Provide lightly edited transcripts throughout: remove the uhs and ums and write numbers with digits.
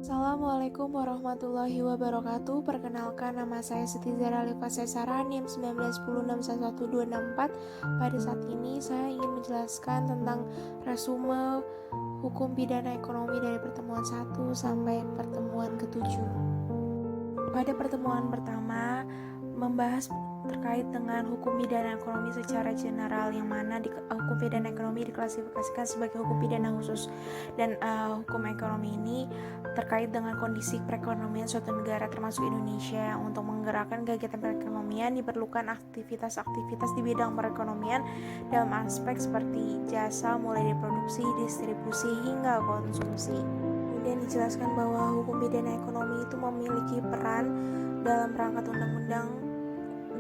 Assalamualaikum warahmatullahi wabarakatuh. Perkenalkan, nama saya Siti Zara Sesara, NIM 1910611264. Pada saat ini saya ingin menjelaskan tentang resume hukum pidana ekonomi dari pertemuan 1 sampai pertemuan ke-7. Pada pertemuan pertama membahas terkait dengan hukum pidana ekonomi secara general, yang mana hukum pidana ekonomi diklasifikasikan sebagai hukum pidana khusus, dan hukum ekonomi ini terkait dengan kondisi perekonomian suatu negara termasuk Indonesia. Untuk menggerakkan kegiatan perekonomian diperlukan aktivitas-aktivitas di bidang perekonomian dalam aspek seperti jasa, mulai dari produksi, distribusi hingga konsumsi. Kemudian dijelaskan bahwa hukum pidana ekonomi itu memiliki peran dalam perangkat undang-undang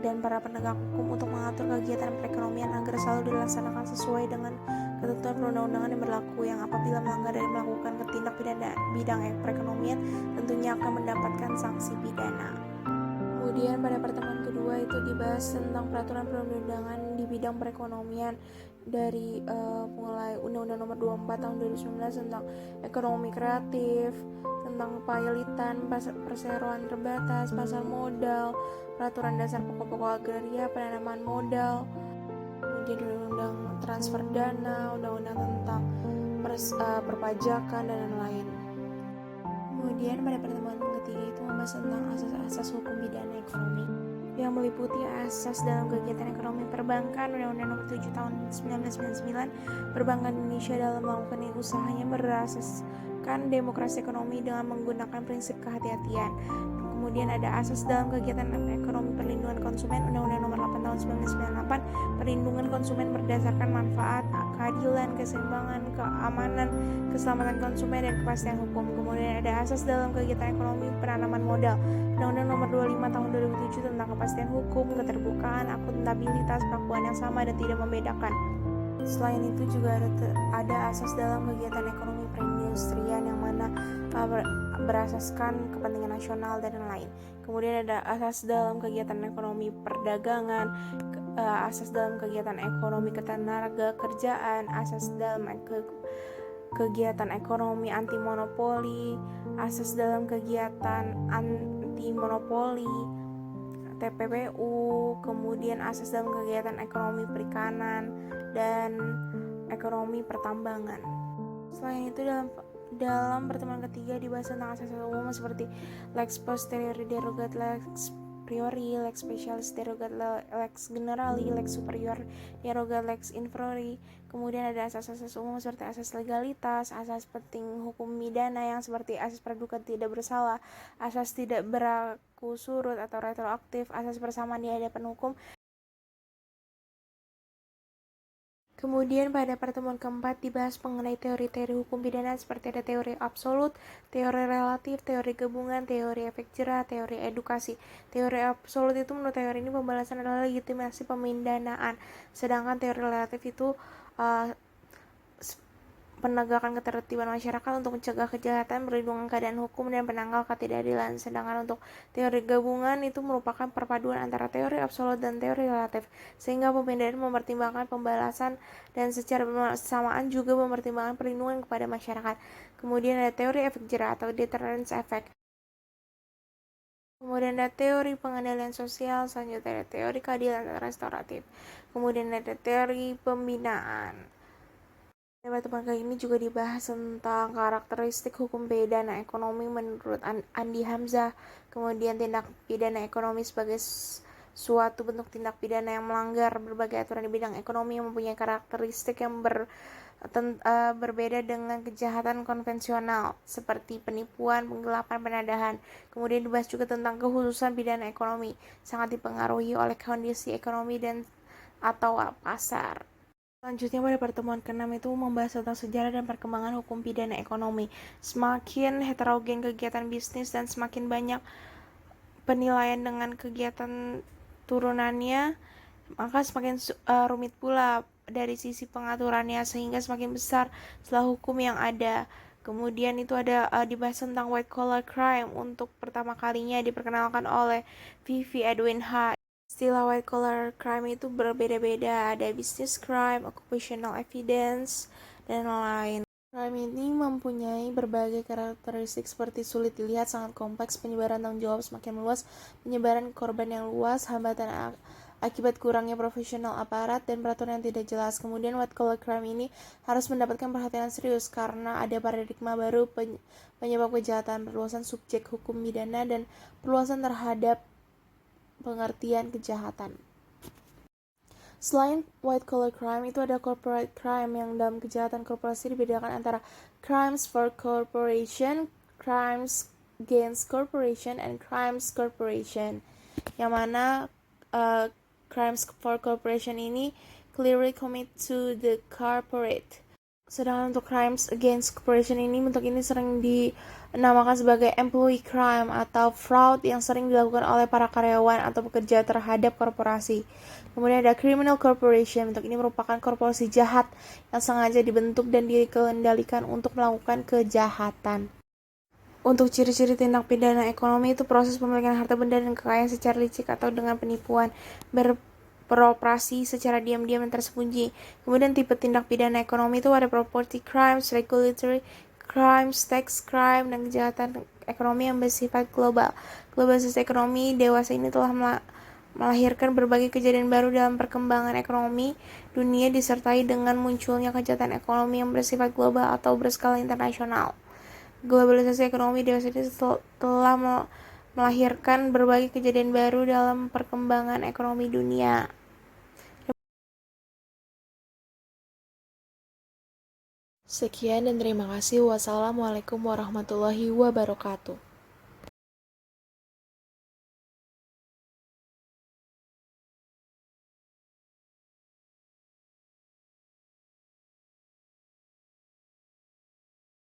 dan para penegak hukum untuk mengatur kegiatan perekonomian agar selalu dilaksanakan sesuai dengan ketentuan perundang-undangan yang berlaku, yang apabila melanggar dan melakukan tindak pidana bidang perekonomian tentunya akan mendapatkan sanksi pidana. Kemudian pada pertemuan kedua itu dibahas tentang peraturan perundang-undangan di bidang perekonomian, dari mulai Undang-Undang Nomor 24 Tahun 2019 tentang ekonomi kreatif, tentang pilitan, perseroan terbatas, pasar modal, peraturan dasar pokok-pokok agraria, penanaman modal, kemudian undang-undang transfer dana, undang-undang tentang perpajakan dan lain-lain. Kemudian pada pertemuan ketiga itu membahas tentang asas-asas hukum pidana ekonomi, yang meliputi asas dalam kegiatan ekonomi perbankan, Undang-Undang Nomor 7 Tahun 1999, perbankan Indonesia dalam melakukan usahanya berasaskan demokrasi ekonomi dengan menggunakan prinsip kehati-hatian. Kemudian ada asas dalam kegiatan ekonomi perlindungan konsumen, Undang-Undang Nomor 8 Tahun 1998, perlindungan konsumen berdasarkan manfaat, keadilan, keseimbangan, keamanan, keselamatan konsumen, dan kepastian hukum. Kemudian ada asas dalam kegiatan ekonomi penanaman modal, Undang-Undang Nomor 25 Tahun 2007 tentang kepastian hukum, keterbukaan, akuntabilitas, perlakuan yang sama dan tidak membedakan. Selain itu juga ada asas dalam kegiatan ekonomi perindustrian, yang mana berasaskan kepentingan nasional dan lain. Kemudian ada asas dalam kegiatan ekonomi perdagangan, asas dalam kegiatan ekonomi ketenaga kerjaan, asas dalam kegiatan ekonomi anti monopoli, asas dalam kegiatan anti monopoli TPPU, kemudian asas dalam kegiatan ekonomi perikanan dan ekonomi pertambangan. Selain itu dalam pertemuan ketiga dibahas tentang asas umum seperti lex posteriori derogat, lex priori, lex specialis derogat, lex generali, lex superior derogat, lex inferiori. Kemudian ada asas-asas umum seperti asas legalitas, asas penting hukum pidana yang seperti asas praduga tidak bersalah, asas tidak berlaku surut atau retroaktif, asas persamaan di hadapan hukum. Kemudian pada pertemuan keempat dibahas mengenai teori-teori hukum pidana seperti ada teori absolut, teori relatif, teori gabungan, teori efek jerah, teori edukasi. Teori absolut itu, menurut teori ini pembalasan adalah legitimasi pemindanaan, sedangkan teori relatif itu penegakan ketertiban masyarakat untuk mencegah kejahatan, perlindungan keadaan hukum, dan penangkal ketidakadilan. Sedangkan untuk teori gabungan itu merupakan perpaduan antara teori absolut dan teori relatif, sehingga pemindahan mempertimbangkan pembalasan dan secara bersamaan juga mempertimbangkan perlindungan kepada masyarakat. Kemudian ada teori efek jerah atau deterrence effect. Kemudian ada teori pengendalian sosial, selanjutnya ada teori keadilan restoratif. Kemudian ada teori pembinaan. Pada pertemuan kali ini juga dibahas tentang karakteristik hukum pidana ekonomi menurut Andi Hamzah. Kemudian tindak pidana ekonomi sebagai suatu bentuk tindak pidana yang melanggar berbagai aturan di bidang ekonomi yang mempunyai karakteristik yang berbeda dengan kejahatan konvensional seperti penipuan, penggelapan, penadahan. Kemudian dibahas juga tentang kekhususan pidana ekonomi, sangat dipengaruhi oleh kondisi ekonomi dan atau pasar. Selanjutnya pada pertemuan ke-6 itu membahas tentang sejarah dan perkembangan hukum pidana ekonomi. Semakin heterogen kegiatan bisnis dan semakin banyak penilaian dengan kegiatan turunannya, maka semakin rumit pula dari sisi pengaturannya, sehingga semakin besar setelah hukum yang ada. Kemudian itu ada dibahas tentang white collar crime, untuk pertama kalinya diperkenalkan oleh V.V. Edwin H. Istilah white collar crime itu berbeda-beda, ada business crime, occupational evidence, dan lain. Crime ini mempunyai berbagai karakteristik seperti sulit dilihat, sangat kompleks, penyebaran tanggung jawab semakin meluas, penyebaran korban yang luas, hambatan akibat kurangnya profesional aparat, dan peraturan yang tidak jelas. Kemudian white collar crime ini harus mendapatkan perhatian serius karena ada paradigma baru penyebab kejahatan, perluasan subjek hukum pidana, dan perluasan terhadap pengertian kejahatan. Selain white collar crime, itu ada corporate crime yang dalam kejahatan korporasi dibedakan antara crimes for corporation, crimes against corporation, and crimes corporation. Yang mana crimes for corporation ini clearly commit to the corporate. Sedangkan untuk crimes against corporation ini, bentuk ini sering dinamakan sebagai employee crime atau fraud yang sering dilakukan oleh para karyawan atau pekerja terhadap korporasi. Kemudian ada criminal corporation, bentuk ini merupakan korporasi jahat yang sengaja dibentuk dan dikendalikan untuk melakukan kejahatan. Untuk ciri-ciri tindak pidana ekonomi itu proses pemilikan harta benda dan kekayaan secara licik atau dengan penipuan, beroperasi secara diam-diam dan tersembunyi. Kemudian tipe tindak pidana ekonomi itu ada property crimes, regulatory crimes, tax crime, dan kejahatan ekonomi yang bersifat global. Globalisasi ekonomi dewasa ini telah melahirkan berbagai kejadian baru dalam perkembangan ekonomi dunia disertai dengan munculnya kejahatan ekonomi yang bersifat global atau berskala internasional. Globalisasi ekonomi dewasa ini telah melahirkan berbagai kejadian baru dalam perkembangan ekonomi dunia. Sekian dan terima kasih. Wassalamualaikum warahmatullahi wabarakatuh.